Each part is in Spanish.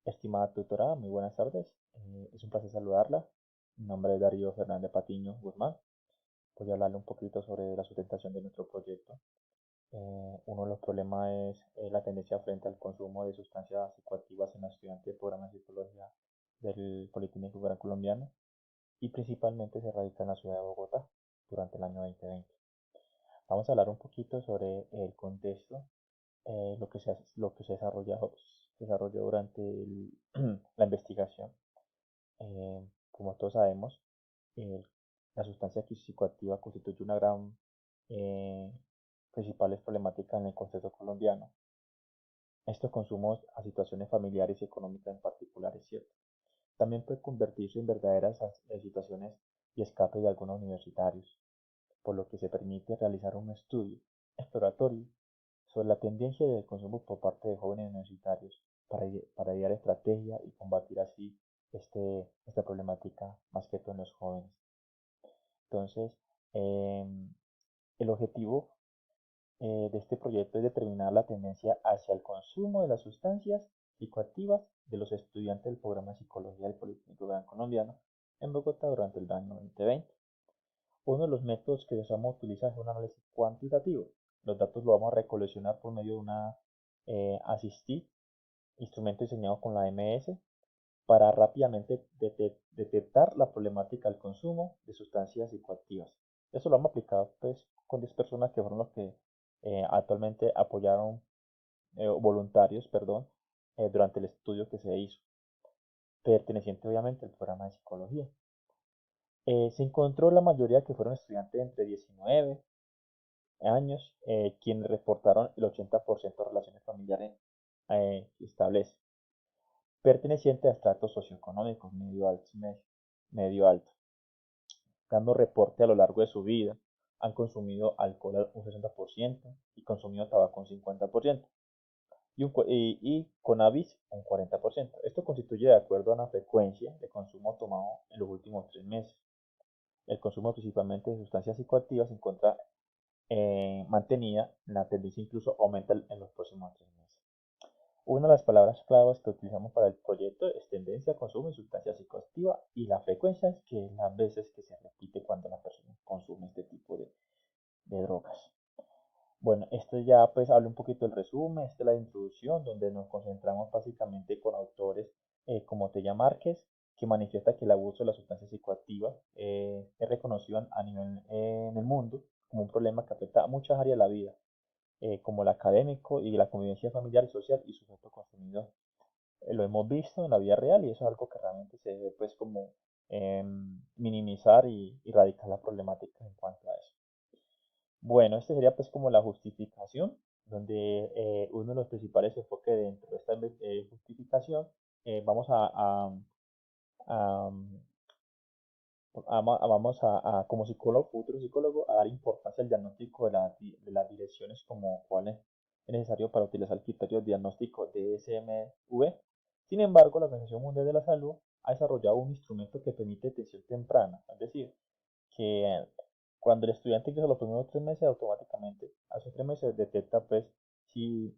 Estimada tutora, muy buenas tardes. Es un placer saludarla. Mi nombre es Darío Fernández Patiño Guzmán. Voy a hablarle un poquito sobre la sustentación de nuestro proyecto. Uno de los problemas es la tendencia frente al consumo de sustancias psicoactivas en los estudiantes del programa de psicología del Politécnico Gran Colombiano y principalmente se radica en la ciudad de Bogotá durante el año 2020. Vamos a hablar un poquito sobre el contexto, lo que se desarrolló durante la investigación. Como todos sabemos, eh, la sustancia psicoactiva constituye una gran eh, principal problemática en el contexto colombiano. Estos consumos a situaciones familiares y económicas en particular es cierto. También puede convertirse en verdaderas situaciones y escape de algunos universitarios, por lo que se permite realizar un estudio exploratorio sobre la tendencia del consumo por parte de jóvenes universitarios para idear estrategia y combatir así esta problemática más que todo en los jóvenes. Entonces, eh, el objetivo de este proyecto es determinar la tendencia hacia el consumo de las sustancias psicoactivas de los estudiantes del programa de Psicología del Politécnico Gran Colombiano en Bogotá durante el año 2020. Uno de los métodos que vamos a utilizar es un análisis cuantitativo. Los datos los vamos a recoleccionar por medio de una Assistive, instrumento diseñado con la MS, para rápidamente detectar la problemática del consumo de sustancias psicoactivas. Eso lo hemos aplicado pues, con 10 personas que fueron los que actualmente apoyaron, voluntarios, perdón, durante el estudio que se hizo, perteneciente obviamente al programa de psicología. Se encontró la mayoría que fueron estudiantes entre 19 años, quienes reportaron el 80% de relaciones familiares que establece, perteneciente a estratos socioeconómicos medio alto, dando reporte a lo largo de su vida. Han consumido alcohol un 60% y consumido tabaco un 50% y cannabis un 40%. Esto constituye de acuerdo a una frecuencia de consumo tomado en los últimos 3 meses. El consumo principalmente de sustancias psicoactivas se encuentra mantenida, la tendencia incluso aumenta en los próximos 3 meses. Una de las palabras claves que utilizamos para el proyecto es tendencia, consumo y sustancia psicoactiva, y la frecuencia es que las veces que se repite cuando la persona consume este tipo de drogas. Bueno, esto ya pues habla un poquito del resumen, esta es la introducción donde nos concentramos básicamente con autores como Tella Márquez, que manifiesta que el abuso de las sustancias psicoactivas es reconocido a nivel en el mundo como un problema que afecta a muchas áreas de la vida, como el académico y la convivencia familiar y social y sujeto consumidor. Lo hemos visto en la vida real y eso es algo que realmente se debe pues como minimizar y erradicar la problemática en cuanto a eso. Bueno, este sería pues como la justificación, donde uno de los principales enfoques dentro de esta justificación, vamos a, como psicólogo, futuro psicólogo, a dar importancia al diagnóstico de las direcciones como cuál es necesario para utilizar el criterio diagnóstico DSM-V. Sin embargo, la Organización Mundial de la Salud ha desarrollado un instrumento que permite detección temprana, es decir, que cuando el estudiante ingresa los primeros 3 meses, automáticamente a esos 3 meses detecta pues si,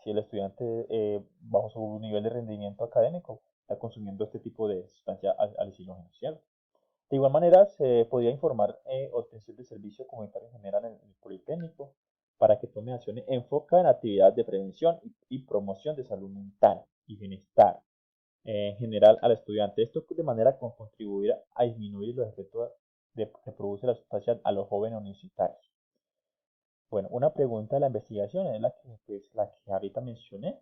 si el estudiante bajo su nivel de rendimiento académico está consumiendo este tipo de sustancia alucinógena, ¿cierto? De igual manera, se podría informar obtención de servicio comunitario en general en el Politécnico para que tome acciones enfocadas en actividades de prevención y promoción de salud mental y bienestar en general al estudiante. Esto de manera con contribuir a disminuir los efectos que produce la sustancia a los jóvenes universitarios. Bueno, una pregunta de la investigación es la que ahorita mencioné,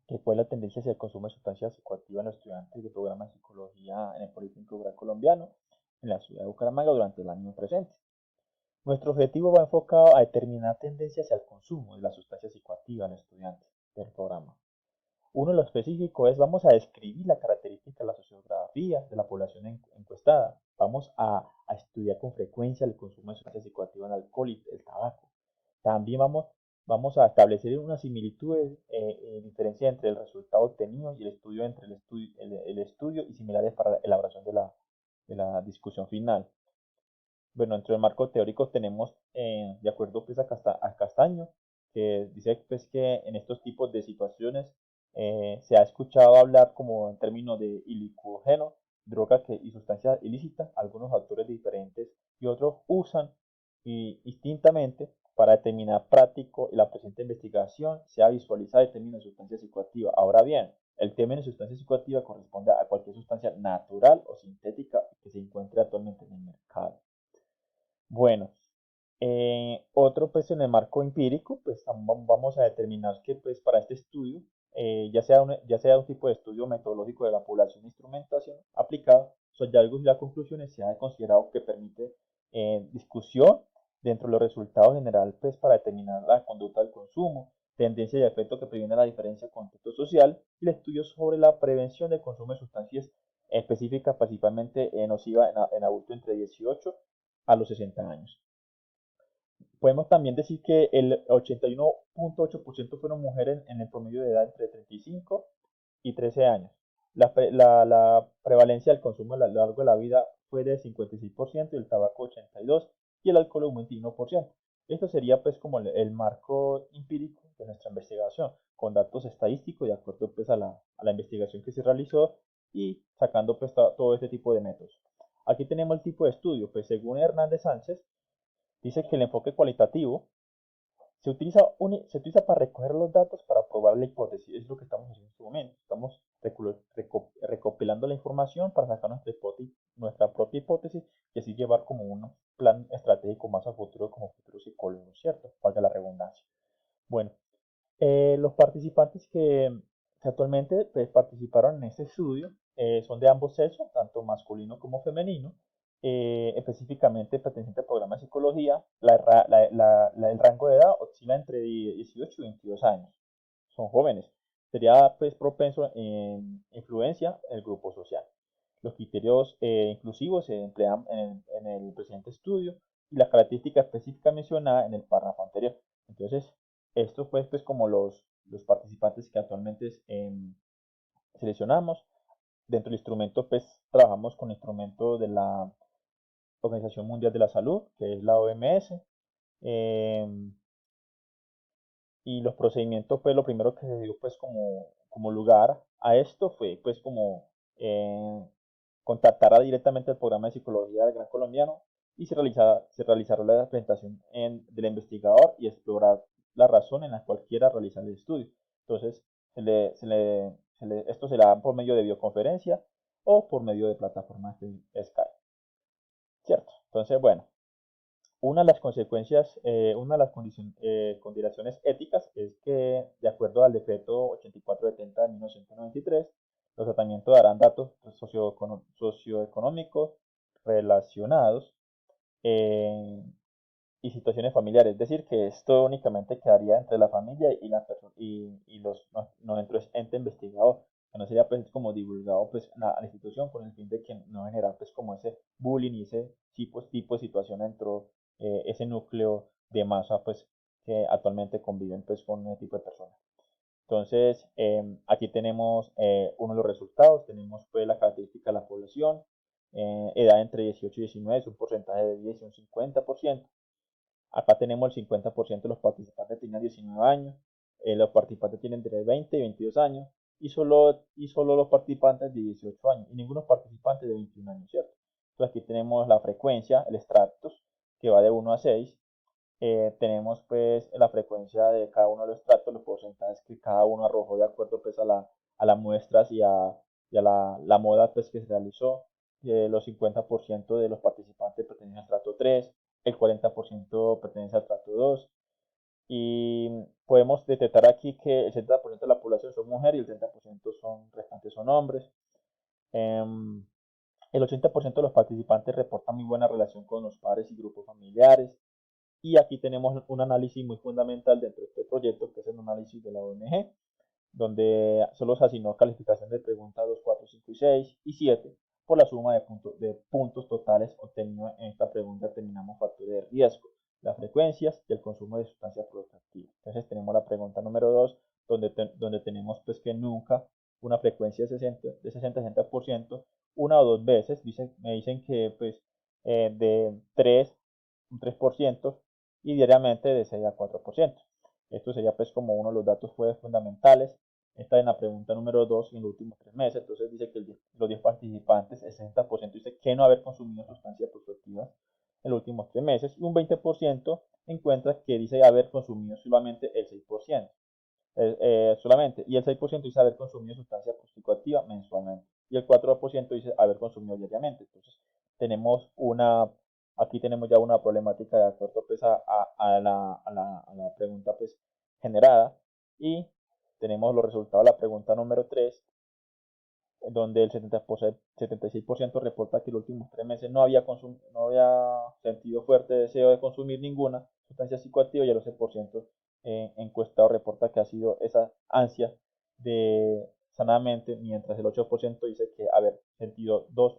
que fue la tendencia hacia el consumo de sustancias psicoactivas en los estudiantes del programa de psicología en el Politécnico Gran Colombiano en la ciudad de Bucaramanga durante el año presente. Nuestro objetivo va enfocado a determinar tendencias hacia el consumo de las sustancias psicoactivas en estudiantes del programa. Uno de los específicos es, vamos a describir la característica de la sociografía de la población encuestada. Vamos a estudiar con frecuencia el consumo de sustancias psicoactivas, el alcohol y el tabaco. También vamos a establecer una similitud, diferencia entre el resultado obtenido y el estudio entre el estudio y similares para la elaboración de la discusión final. Bueno, entre el marco teórico tenemos, de acuerdo pues, a Castaño, que dice pues, que en estos tipos de situaciones se ha escuchado hablar como en términos de ilicogeno, droga y sustancia ilícita. Algunos autores diferentes y otros usan distintamente para determinar práctico y la presente investigación se ha visualizado el término de sustancia psicoactiva. Ahora bien, el término de sustancia psicoactiva corresponde a cualquier sustancia natural o sintética que se encuentre actualmente en el mercado. Bueno, otro pues en el marco empírico, pues vamos a determinar que pues para este estudio, ya sea un tipo de estudio metodológico de la población e instrumentación aplicada, sus hallazgos y las conclusiones se ha considerado que permite discusión dentro de los resultados generales pues para determinar la conducta del consumo, tendencia y efecto que previene la diferencia de contexto social y el estudio sobre la prevención del consumo de sustancias específicas principalmente nocivas en adultos entre 18 a los 60 años. Podemos también decir que el 81.8% fueron mujeres en el promedio de edad entre 35 y 13 años. La prevalencia del consumo a lo largo de la vida fue de 56% y el tabaco 82% y el alcohol un 21%. Esto sería pues como el marco empírico de nuestra investigación, con datos estadísticos de acuerdo pues a la investigación que se realizó y sacando pues todo este tipo de métodos. Aquí tenemos el tipo de estudio, pues según Hernández Sánchez, dice que el enfoque cualitativo se utiliza para recoger los datos para probar la hipótesis. Es lo que estamos haciendo en este momento. Estamos recopilando la información para sacar nuestra propia hipótesis y así llevar como un plan estratégico más a futuro como futuro psicólogo, ¿cierto? Valga la redundancia. Bueno, los participantes que actualmente pues, participaron en este estudio son de ambos sexos, tanto masculino como femenino, específicamente perteneciente al programa de psicología. El rango de edad oscila entre 18 y 22 años. Son jóvenes. Sería pues propenso en influencia en el grupo social. Los criterios inclusivos se emplean en el presente estudio y la característica específica mencionada en el párrafo anterior. Entonces, esto fue pues como los participantes que actualmente seleccionamos. Dentro del instrumento pues trabajamos con instrumentos de la Organización Mundial de la Salud, que es la OMS, y los procedimientos pues lo primero que se dio pues como lugar a esto fue pues como contactar directamente al programa de psicología del Gran Colombiano y se realizará la presentación del investigador y explorar la razón en la cual quiera realizar el estudio. Entonces, esto se le da por medio de videoconferencia o por medio de plataformas de Skype. ¿Cierto? Entonces, bueno, una de las consecuencias, una de las consideraciones éticas es que, de acuerdo al decreto 8470 de 1993, los tratamientos darán datos socioeconómicos relacionados eh, y situaciones familiares. Es decir, que esto únicamente quedaría entre la familia y nuestro ente investigador, que no sería pues como divulgado pues a la institución con el fin de que no generar pues como ese bullying y ese tipo de situación dentro ese núcleo de masa pues que actualmente conviven pues con ese tipo de personas. Entonces, aquí tenemos uno de los resultados, tenemos pues la característica de la población, edad entre 18 y 19, es un porcentaje de 10 y un 50%. Acá tenemos el 50% de los participantes tienen 19 años, los participantes tienen entre 20 y 22 años y solo los participantes de 18 años y ninguno participante de 21 años, ¿cierto? Entonces aquí tenemos la frecuencia, el extractos, que va de 1 a 6. Tenemos pues la frecuencia de cada uno de los extractos, los porcentajes que cada uno arrojó de acuerdo pues a las muestras y a la moda pues que se realizó. Los 50% de los participantes pertenecen al estrato 3, el 40% pertenece al estrato 2 y podemos detectar aquí que el 70% de la población son mujeres y el 30% restantes son hombres. El 80% de los participantes reportan muy buena relación con los padres y grupos familiares. Y aquí tenemos un análisis muy fundamental dentro de este proyecto, que es el análisis de la ONG, donde solo se asignó calificación de preguntas 2, 4, 5 y 6 y 7 por la suma de puntos totales obtenidos en esta pregunta. Determinamos factores de riesgo, las frecuencias y el consumo de sustancias psicoactivas. Entonces tenemos la pregunta número 2, donde tenemos pues que nunca una frecuencia de 60-60%, una o dos veces, me dicen que pues de 3, un 3% y diariamente de 6 a 4%. Esto sería pues como uno de los datos fundamentales Está en la pregunta número 2 en los últimos 3 meses. Entonces dice que los 10 participantes, el 60% dice que no haber consumido sustancias psicoactivas en los últimos 3 meses y un 20% encuentra que dice haber consumido solamente el 6%. Solamente, y el 6% dice haber consumido sustancia psicoactiva mensualmente, y el 4% dice haber consumido diariamente. Entonces, tenemos aquí tenemos ya una problemática de acuerdo pues a la pregunta pues generada, y tenemos los resultados de la pregunta número 3, donde el 76% reporta que en los últimos 3 meses no había sentido fuerte deseo de consumir ninguna sustancia psicoactiva, y el 11% encuestado reporta que ha sido esa ansia de sanamente, mientras el 8% dice que haber sentido 2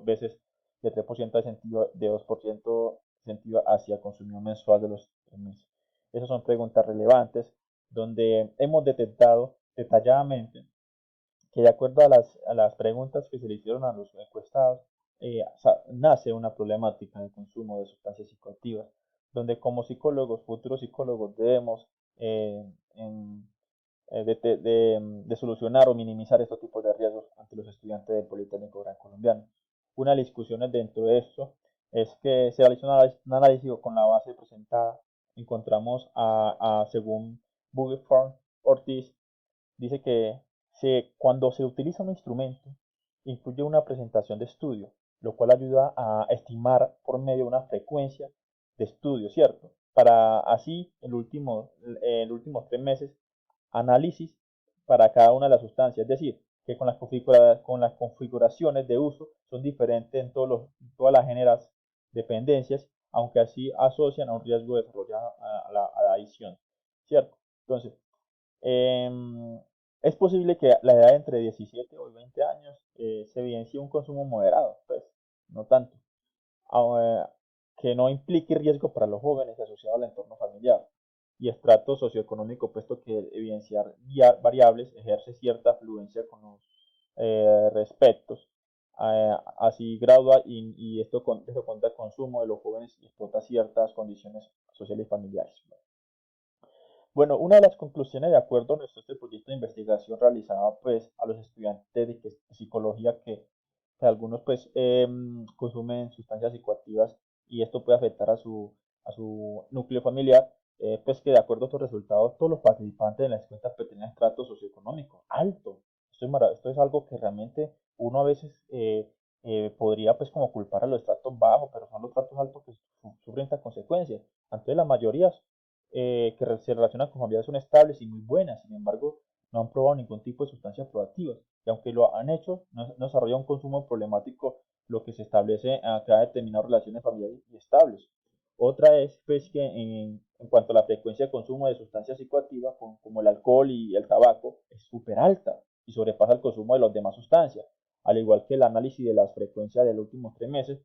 veces, y el 3% ha sentido de 2% sentido hacia consumo mensual de los 3 meses. Esas son preguntas relevantes donde hemos detectado detalladamente que de acuerdo a las preguntas que se le hicieron a los encuestados, nace una problemática de consumo de sustancias psicoactivas, donde como psicólogos, futuros psicólogos, debemos en, de solucionar o minimizar estos tipos de riesgos ante los estudiantes del Politécnico Gran Colombiano. Una de las discusiones dentro de esto es que se realizó un análisis con la base presentada. Encontramos según Bugeform Ortiz, dice que cuando se utiliza un instrumento, incluye una presentación de estudio, lo cual ayuda a estimar por medio de una frecuencia de estudio, ¿cierto? Para así, en los últimos 3 meses, análisis para cada una de las sustancias, es decir, que con las configuraciones de uso son diferentes en todas las generas dependencias, aunque así asocian a un riesgo de desarrollar a la adicción, ¿cierto? Entonces, es posible que a la edad de entre 17 o 20 años se evidencie un consumo moderado, pues no tanto, que no implique riesgo para los jóvenes asociado al entorno familiar y estrato socioeconómico, puesto que evidenciar variables ejerce cierta afluencia con los respectos. Así gradúa y esto cuenta el consumo de los jóvenes y explota ciertas condiciones sociales y familiares. Bueno, una de las conclusiones de acuerdo a este proyecto de investigación realizado pues a los estudiantes de psicología que algunos pues consumen sustancias psicoactivas y esto puede afectar a su núcleo familiar, pues que de acuerdo a estos resultados todos los participantes de las encuestas pertenecen a estrato socioeconómico alto. Esto es algo que realmente uno a veces podría pues como culpar a los estratos bajos, pero son los estratos altos que sufren estas consecuencias. Antes la mayoría que se relacionan con familias son estables y muy buenas, sin embargo, no han probado ningún tipo de sustancias proactivas, y aunque lo han hecho, no desarrollan un consumo problemático, lo que se establece a cada determinadas relaciones familiares y estables. Otra es pues, que en cuanto a la frecuencia de consumo de sustancias psicoactivas, como el alcohol y el tabaco, es súper alta y sobrepasa el consumo de las demás sustancias, al igual que el análisis de las frecuencias de los últimos 3 meses.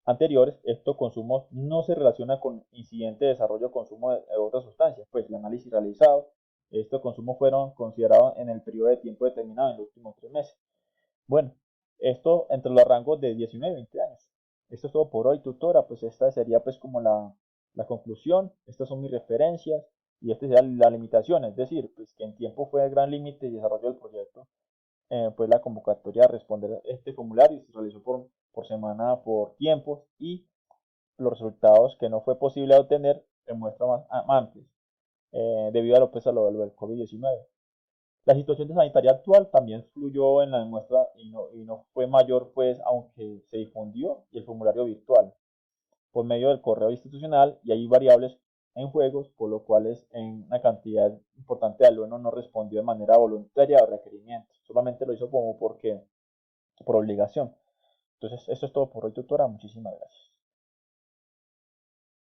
Anteriores, estos consumos no se relaciona con incidente de desarrollo o consumo de otras sustancias, pues el análisis realizado, estos consumos fueron considerados en el periodo de tiempo determinado en los últimos 3 meses. Bueno, esto entre los rangos de 19 y 20 años. Esto es todo por hoy, tutora, pues esta sería pues como la conclusión, estas son mis referencias y esta sería la limitación, es decir, pues que en tiempo fue el gran límite de desarrollo del proyecto, pues la convocatoria a responder este formulario se realizó por semana, por tiempos, y los resultados que no fue posible obtener en muestras más amplias, debido a lo del COVID-19. La situación sanitaria actual también fluyó en la muestra y no fue mayor, pues, aunque se difundió y el formulario virtual por medio del correo institucional, y hay variables en juegos, por lo cual en una cantidad importante de alumnos no respondió de manera voluntaria a requerimientos, solamente lo hizo como por obligación. Entonces, esto es todo por hoy, tutora. Muchísimas gracias.